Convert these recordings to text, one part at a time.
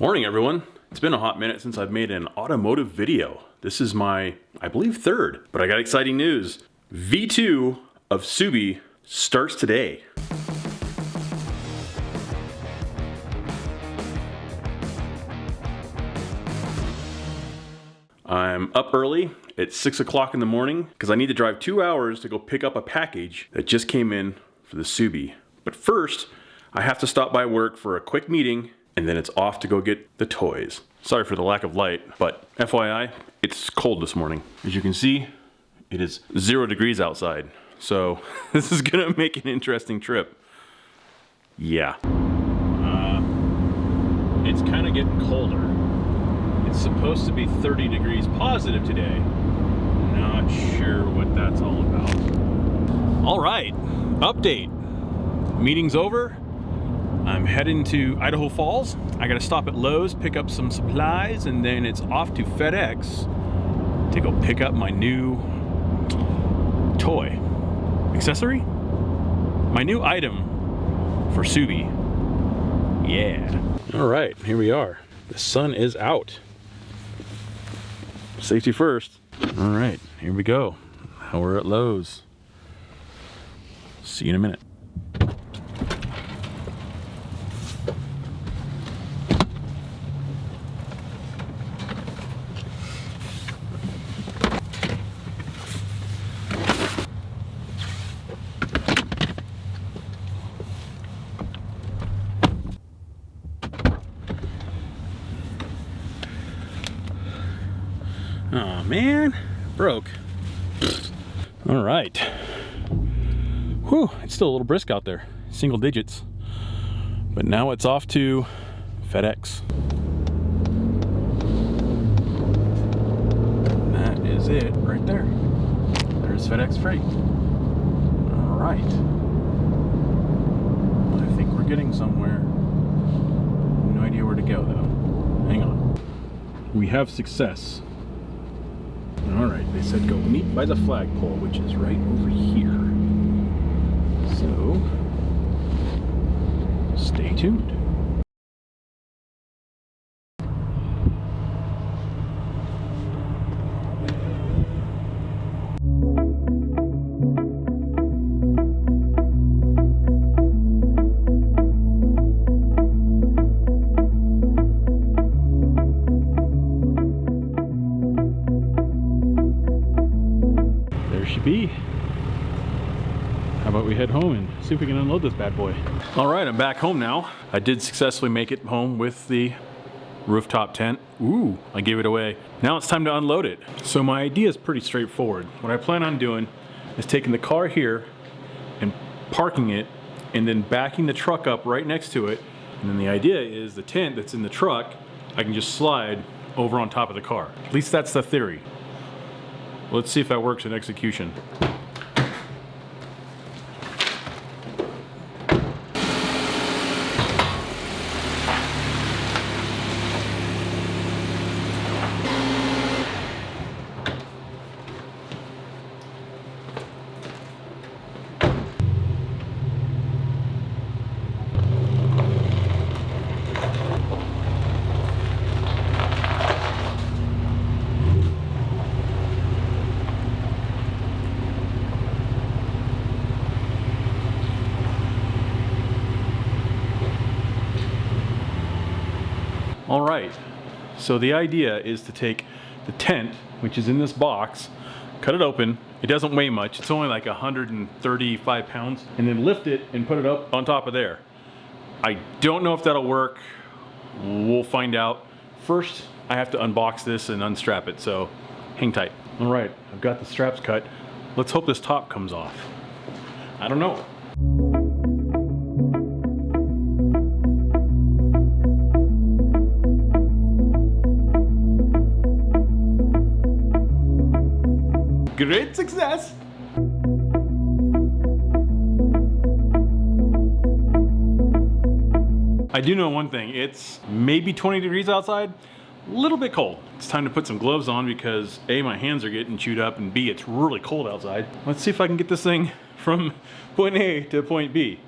Morning everyone. It's been a hot minute since I've made an automotive video. This is my, I believe, third, but I got exciting news. V2 of Sooby starts today. I'm up early. It's 6 o'clock in the morning because I need to drive 2 hours to go pick up a package that just came in for the Sooby. But first, I have to stop by work for a quick meeting and then it's off to go get the toys. Sorry for the lack of light, but FYI, it's cold this morning. As you can see, it is 0 degrees outside. So this is gonna make an interesting trip. Yeah. It's kind of getting colder. It's supposed to be 30 degrees positive today. Not sure what that's all about. All right, update. Meeting's over. I'm heading to Idaho Falls. I gotta stop at Lowe's, pick up some supplies, and then it's off to FedEx to go pick up my new toy. Accessory? My new item for Sooby. Yeah. All right, here we are. The sun is out. Safety first. All right, here we go. Now we're at Lowe's. See you in a minute. Oh man, broke. All right. Whew, it's still a little brisk out there, single digits. But now it's off to FedEx. That is it right there. There's FedEx Freight. All right. I think we're getting somewhere. No idea where to go though. Hang on. We have success. Alright, they said go meet by the flagpole, which is right over here. So, stay tuned. How about we head home and see if we can unload this bad boy. All right, I'm back home now. I did successfully make it home with the rooftop tent. Ooh, I gave it away. Now it's time to unload it. So my idea is pretty straightforward. What I plan on doing is taking the car here and parking it and then backing the truck up right next to it. And then the idea is the tent that's in the truck, I can just slide over on top of the car. At least that's the theory. Let's see if that works in execution. All right, so the idea is to take the tent, which is in this box, cut it open. It doesn't weigh much. It's only like 135 pounds, and then lift it and put it up on top of there. I don't know if that'll work. We'll find out. First, I have to unbox this and unstrap it, so hang tight. All right, I've got the straps cut. Let's hope this top comes off. I don't know. Great success! I do know one thing, it's maybe 20 degrees outside, a little bit cold. It's time to put some gloves on because A, my hands are getting chewed up, and B, it's really cold outside. Let's see if I can get this thing from point A to point B.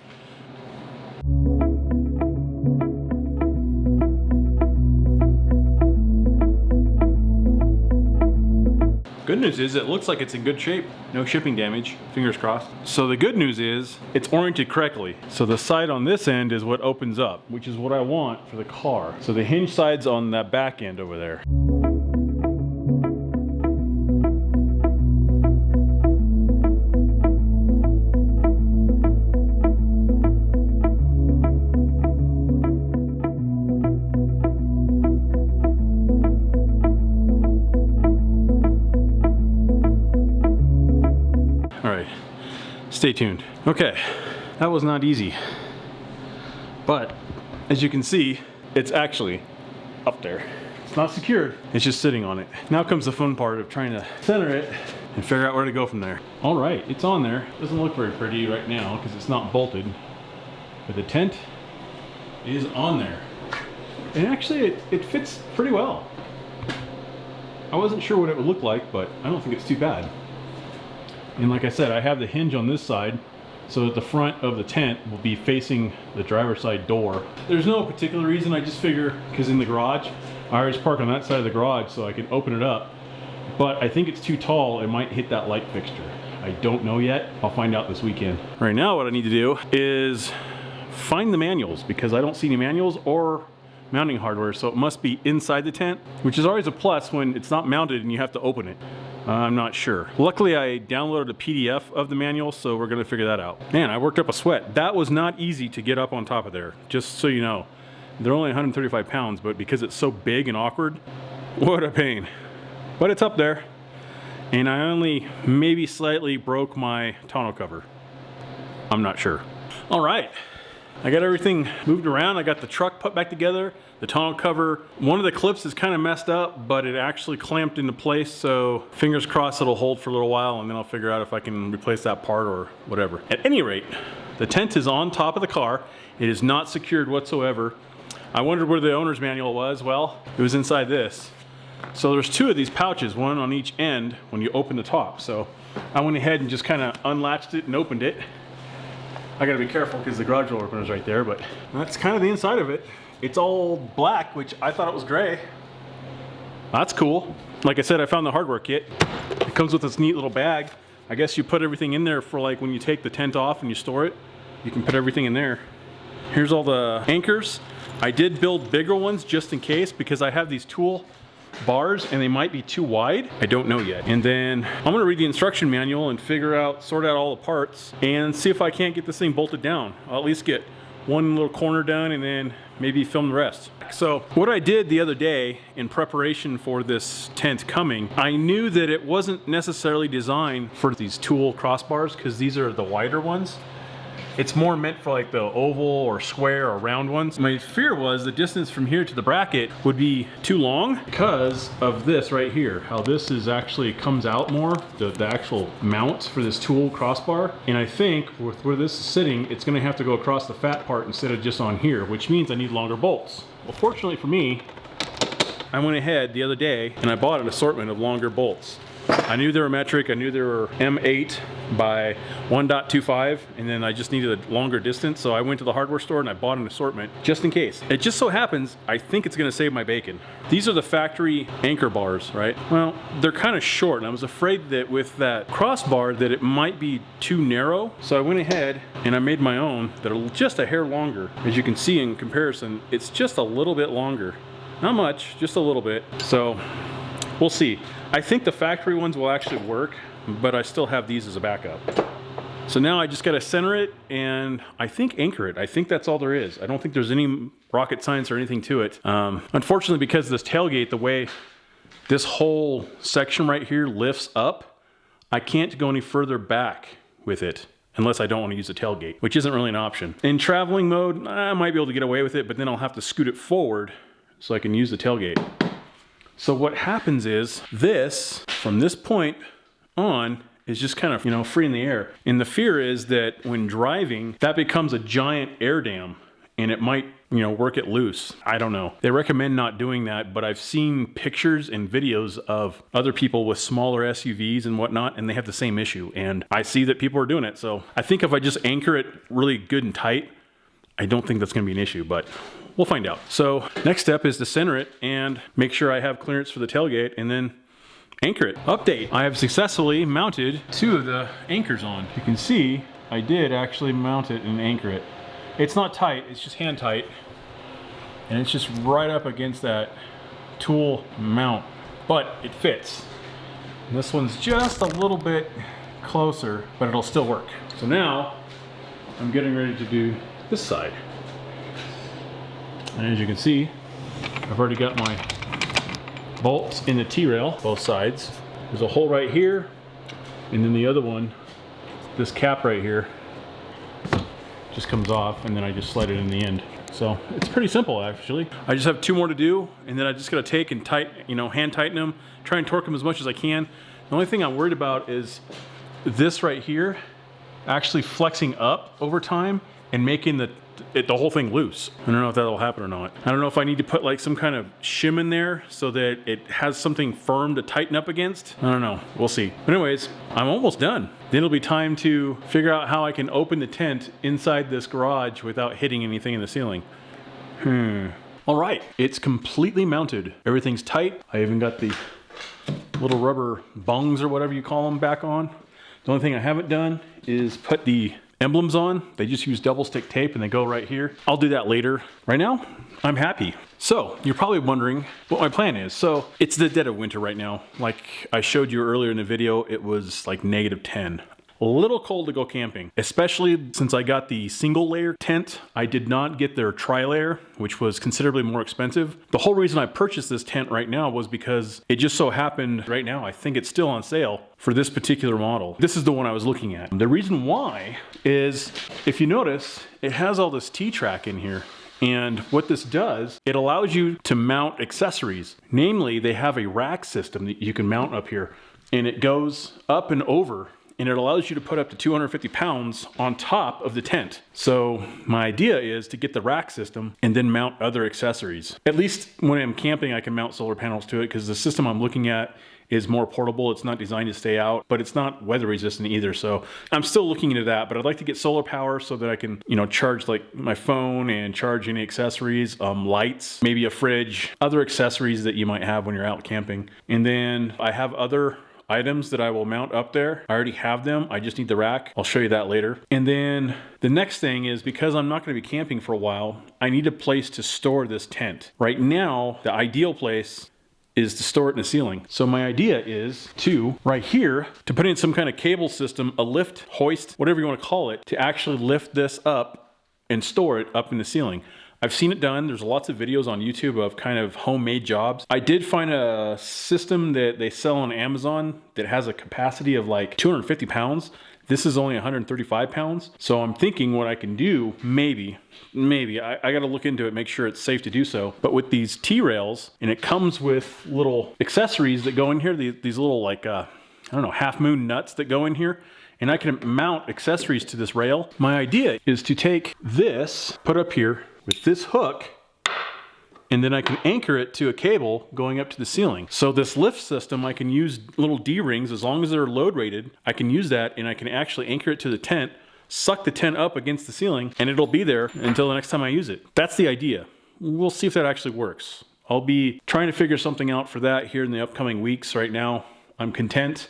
Good news is it looks like it's in good shape. No shipping damage, fingers crossed. So the good news is it's oriented correctly. So the side on this end is what opens up, which is what I want for the car. So the hinge side's on that back end over there. Stay tuned. Okay, that was not easy. But as you can see, it's actually up there. It's not secured, it's just sitting on it. Now comes the fun part of trying to center it and figure out where to go from there. All right, it's on there. Doesn't look very pretty right now because it's not bolted, but the tent is on there. And actually it fits pretty well. I wasn't sure what it would look like, but I don't think it's too bad. And like I said, I have the hinge on this side so that the front of the tent will be facing the driver's side door. There's no particular reason, I just figure because in the garage, I always park on that side of the garage so I can open it up. But I think it's too tall, it might hit that light fixture. I don't know yet, I'll find out this weekend. Right now what I need to do is find the manuals because I don't see any manuals or mounting hardware, so it must be inside the tent, which is always a plus when it's not mounted and you have to open it. I'm not sure. Luckily, I downloaded a PDF of the manual, so we're gonna figure that out. Man, I worked up a sweat. That was not easy to get up on top of there, just so you know. They're only 135 pounds, but because it's so big and awkward, what a pain. But it's up there, and I only maybe slightly broke my tonneau cover. I'm not sure. All right. I got everything moved around. I got the truck put back together, the tonneau cover. One of the clips is kind of messed up, but it actually clamped into place, so fingers crossed it'll hold for a little while, and then I'll figure out if I can replace that part or whatever. At any rate, the tent is on top of the car. It is not secured whatsoever. I wondered where the owner's manual was. Well, it was inside this. So there's two of these pouches, one on each end when you open the top. So I went ahead and just kind of unlatched it and opened it. I gotta be careful because the garage door opener is right there, but that's kind of the inside of it. It's all black, which I thought it was gray. That's cool. Like I said, I found the hardware kit. It comes with this neat little bag. I guess you put everything in there for like when you take the tent off and you store it, you can put everything in there. Here's all the anchors. I did build bigger ones just in case because I have these tool bars and they might be too wide. I don't know yet. And then I'm gonna read the instruction manual and sort out all the parts and see if I can't get this thing bolted down. I'll at least get one little corner done and then maybe film the rest. So what I did the other day in preparation for this tent coming, I knew that it wasn't necessarily designed for these tool crossbars because these are the wider ones. It's more meant for like the oval or square or round ones. My fear was the distance from here to the bracket would be too long because of this right here, how this is actually comes out more, the actual mount for this tool crossbar. And I think with where this is sitting, it's gonna have to go across the fat part instead of just on here, which means I need longer bolts. Well, fortunately for me, I went ahead the other day and I bought an assortment of longer bolts. I knew they were metric, I knew they were M8 by 1.25, and then I just needed a longer distance, so I went to the hardware store and I bought an assortment just in case. It just so happens, I think it's gonna save my bacon. These are the factory anchor bars, right? Well, they're kind of short, and I was afraid that with that crossbar that it might be too narrow, so I went ahead and I made my own that are just a hair longer. As you can see in comparison, it's just a little bit longer. Not much, just a little bit. So, we'll see. I think the factory ones will actually work, but I still have these as a backup. So now I just gotta center it and I think anchor it. I think that's all there is. I don't think there's any rocket science or anything to it. Unfortunately, because of this tailgate, the way this whole section right here lifts up, I can't go any further back with it unless I don't want to use the tailgate, which isn't really an option. In traveling mode, I might be able to get away with it, but then I'll have to scoot it forward so I can use the tailgate. So what happens is this, from this point on, is just kind of, you know, free in the air. And the fear is that when driving, that becomes a giant air dam and it might, you know, work it loose. I don't know. They recommend not doing that, but I've seen pictures and videos of other people with smaller SUVs and whatnot, and they have the same issue. And I see that people are doing it. So I think if I just anchor it really good and tight, I don't think that's gonna be an issue, but we'll find out. So next step is to center it and make sure I have clearance for the tailgate, and then anchor it. Update, I have successfully mounted 2 of the anchors on. You can see I did actually mount it and anchor it. It's not tight, it's just hand tight. And it's just right up against that tool mount, but it fits. And this one's just a little bit closer, but it'll still work. So now I'm getting ready to do this side. And as you can see, I've already got my bolts in the T-rail, both sides. There's a hole right here, and then the other one, this cap right here, just comes off, and then I just slide it in the end. So it's pretty simple, actually. I just have 2 more to do, and then I just gotta take and hand tighten them, try and torque them as much as I can. The only thing I'm worried about is this right here actually flexing up over time and making the whole thing loose. I don't know if that'll happen or not. I don't know if I need to put like some kind of shim in there so that it has something firm to tighten up against. I don't know, we'll see. But anyways, I'm almost done. Then it'll be time to figure out how I can open the tent inside this garage without hitting anything in the ceiling. All right, it's completely mounted. Everything's tight. I even got the little rubber bungs or whatever you call them back on. The only thing I haven't done is put the emblems on. They just use double stick tape and they go right here. I'll do that later. Right now, I'm happy. So you're probably wondering what my plan is. So it's the dead of winter right now. Like I showed you earlier in the video, it was like -10. A little cold to go camping, especially since I got the single layer tent. I did not get their tri-layer, which was considerably more expensive. The whole reason I purchased this tent right now was because it just so happened right now, I think it's still on sale for this particular model. This is the one I was looking at. The reason why is, if you notice, it has all this T-track in here. And what this does, it allows you to mount accessories. Namely, they have a rack system that you can mount up here, and it goes up and over, and it allows you to put up to 250 pounds on top of the tent. So my idea is to get the rack system and then mount other accessories. At least when I'm camping, I can mount solar panels to it because the system I'm looking at is more portable. It's not designed to stay out, but it's not weather resistant either. So I'm still looking into that, but I'd like to get solar power so that I can, charge like my phone and charge any accessories, lights, maybe a fridge, other accessories that you might have when you're out camping. And then I have other items that I will mount up there. I already have them. I just need the rack. I'll show you that later. And then the next thing is, because I'm not going to be camping for a while, I need a place to store this tent. Right now, the ideal place is to store it in the ceiling. So my idea is to, right here, to put in some kind of cable system, a lift, hoist, whatever you want to call it, to actually lift this up and store it up in the ceiling. I've seen it done. There's lots of videos on YouTube of kind of homemade jobs. I did find a system that they sell on Amazon that has a capacity of like 250 pounds. This is only 135 pounds. So I'm thinking what I can do, maybe, I gotta look into it, make sure it's safe to do so. But with these T-rails, and it comes with little accessories that go in here, these little like, I don't know, half moon nuts that go in here. And I can mount accessories to this rail. My idea is to take this, put up here, with this hook, and then I can anchor it to a cable going up to the ceiling. So this lift system, I can use little D-rings, as long as they're load rated, I can use that, and I can actually anchor it to the tent, suck the tent up against the ceiling, and it'll be there until the next time I use it. That's the idea. We'll see if that actually works. I'll be trying to figure something out for that here in the upcoming weeks. Right now, I'm content.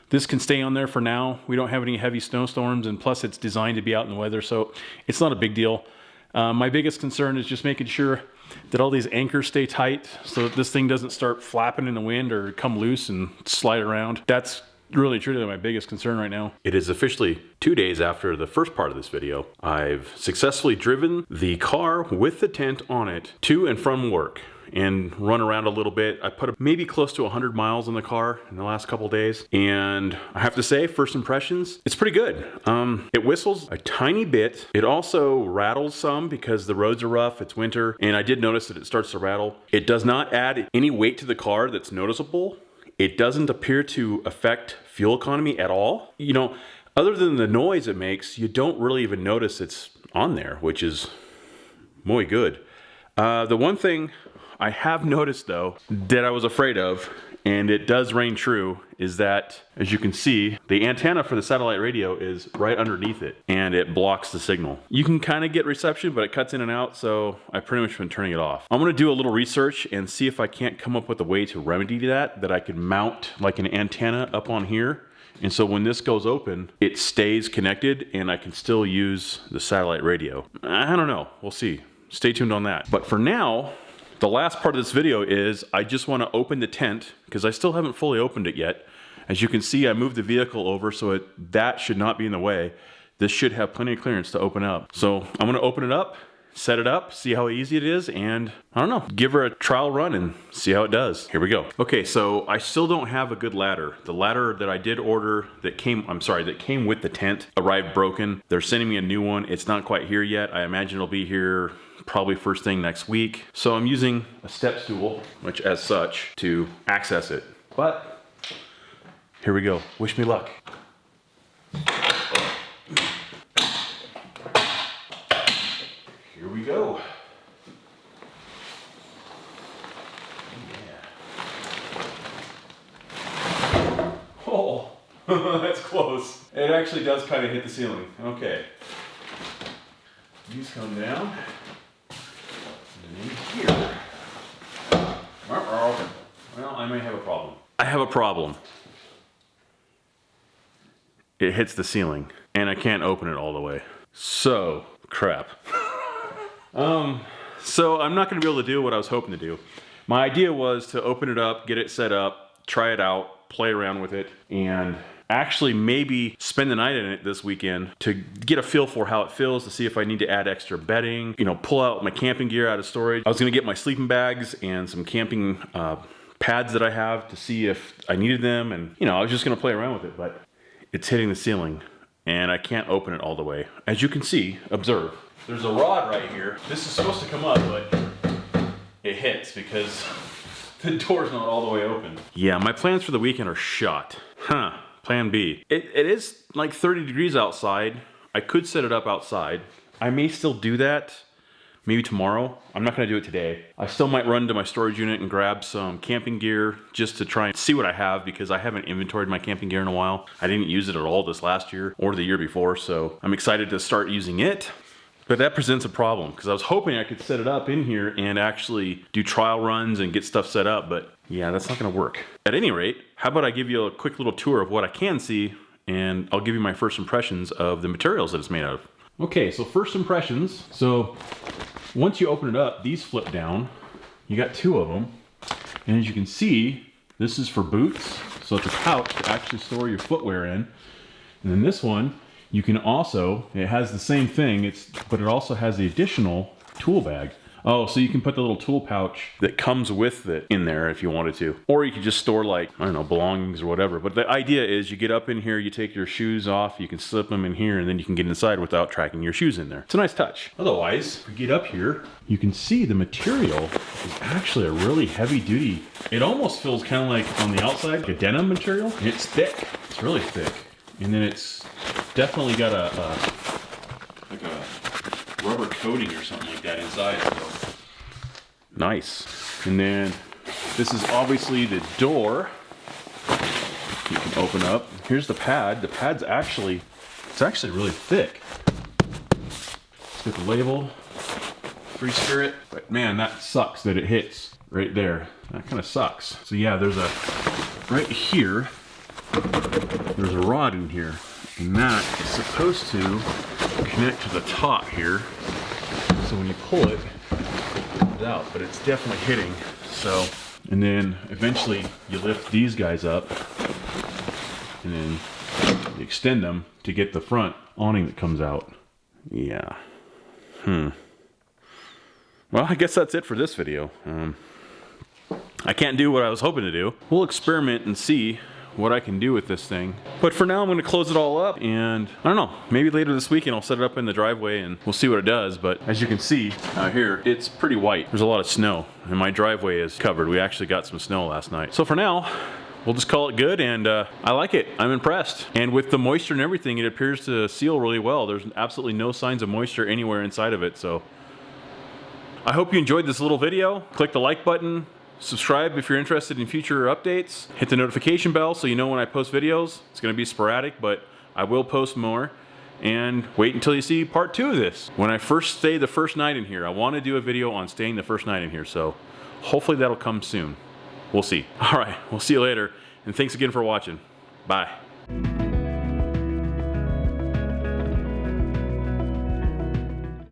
This can stay on there for now. We don't have any heavy snowstorms, and plus it's designed to be out in the weather, so it's not a big deal. My biggest concern is just making sure that all these anchors stay tight so that this thing doesn't start flapping in the wind or come loose and slide around. That's really truly my biggest concern right now. It is officially 2 days after the first part of this video. I've successfully driven the car with the tent on it to and from work and run around a little bit. I put maybe close to 100 miles in the car in the last couple days. And I have to say, first impressions, it's pretty good. It whistles a tiny bit. It also rattles some because the roads are rough, it's winter, and I did notice that it starts to rattle. It does not add any weight to the car that's noticeable. It doesn't appear to affect fuel economy at all. Other than the noise it makes, you don't really even notice it's on there, which is muy good. The one thing I have noticed though, that I was afraid of, and it does reign true, is that, as you can see, the antenna for the satellite radio is right underneath it, and it blocks the signal. You can kind of get reception, but it cuts in and out, so I've pretty much been turning it off. I'm gonna do a little research and see if I can't come up with a way to remedy that I could mount like an antenna up on here. And so when this goes open, it stays connected and I can still use the satellite radio. I don't know, we'll see. Stay tuned on that. But for now, the last part of this video is I just want to open the tent because I still haven't fully opened it yet. As you can see, I moved the vehicle over so that should not be in the way. This should have plenty of clearance to open up. So I'm going to open it up, set it up, see how easy it is, and I don't know, give her a trial run and see how it does. Here we go. Okay, so I still don't have a good ladder. The ladder that I did order that came with the tent arrived broken. They're sending me a new one. It's not quite here yet. I imagine it'll be here probably first thing next week. So I'm using a step stool, which as such, to access it. But here we go. Wish me luck. Here we go. Yeah. Oh, that's close. It actually does kind of hit the ceiling. Okay. These come down. And in here. Well, I may have a problem. I have a problem. It hits the ceiling, and I can't open it all the way. So, crap. So I'm not gonna be able to do what I was hoping to do. My idea was to open it up, get it set up, try it out, play around with it, and actually maybe spend the night in it this weekend to get a feel for how it feels, to see if I need to add extra bedding, you know, pull out my camping gear out of storage. I was gonna get my sleeping bags and some camping pads that I have to see if I needed them, and you know, I was just gonna play around with it, but it's hitting the ceiling and I can't open it all the way. As you can see, observe. There's a rod right here. This is supposed to come up, but it hits because the door's not all the way open. Yeah, my plans for the weekend are shot. Huh, plan B. It is like 30 degrees outside. I could set it up outside. I may still do that, maybe tomorrow. I'm not gonna do it today. I still might run to my storage unit and grab some camping gear just to try and see what I have, because I haven't inventoried my camping gear in a while. I didn't use it at all this last year or the year before, so I'm excited to start using it. But that presents a problem because I was hoping I could set it up in here and actually do trial runs and get stuff set up, but yeah, that's not gonna work. At any rate, how about I give you a quick little tour of what I can see, and I'll give you my first impressions of the materials that it's made out of. Okay, so first impressions. So once you open it up, these flip down. You got two of them. And as you can see, this is for boots. So it's a pouch to actually store your footwear in. And then this one, you can also, it has the same thing, but it also has the additional tool bag. Oh, so you can put the little tool pouch that comes with it in there if you wanted to. Or you could just store, like, I don't know, belongings or whatever. But the idea is you get up in here, you take your shoes off, you can slip them in here, and then you can get inside without tracking your shoes in there. It's a nice touch. Otherwise, if we get up here, you can see the material is actually a really heavy duty. It almost feels kind of like on the outside, like a denim material. And it's thick, it's really thick. And then it's definitely got like a rubber coating or something like that inside. So nice. And then this is obviously the door. You can open up. Here's the pad. The pad's actually, it's actually really thick. It's got the label, Freespirit. But man, that sucks that it hits right there. That kind of sucks. So yeah, there's a, right here, there's a rod in here. And that is supposed to connect to the top here. So when you pull it, it comes out, but it's definitely hitting. So, and then eventually you lift these guys up and then you extend them to get the front awning that comes out. Yeah. Well, I guess that's it for this video. I can't do what I was hoping to do. We'll experiment and see what I can do with this thing. But for now, I'm gonna close it all up, and I don't know, maybe later this weekend I'll set it up in the driveway and we'll see what it does. But as you can see out here, it's pretty white. There's a lot of snow and my driveway is covered. We actually got some snow last night. So for now, we'll just call it good, and I like it. I'm impressed. And with the moisture and everything, it appears to seal really well. There's absolutely no signs of moisture anywhere inside of it, so I hope you enjoyed this little video. Click the like button, subscribe if you're interested in future updates, hit the notification bell so you know when I post videos. It's gonna be sporadic, but I will post more. And wait until you see part 2 of this. When I first stay the first night in here, I wanna do a video on staying the first night in here, so hopefully that'll come soon. We'll see. All right, we'll see you later, and thanks again for watching. Bye.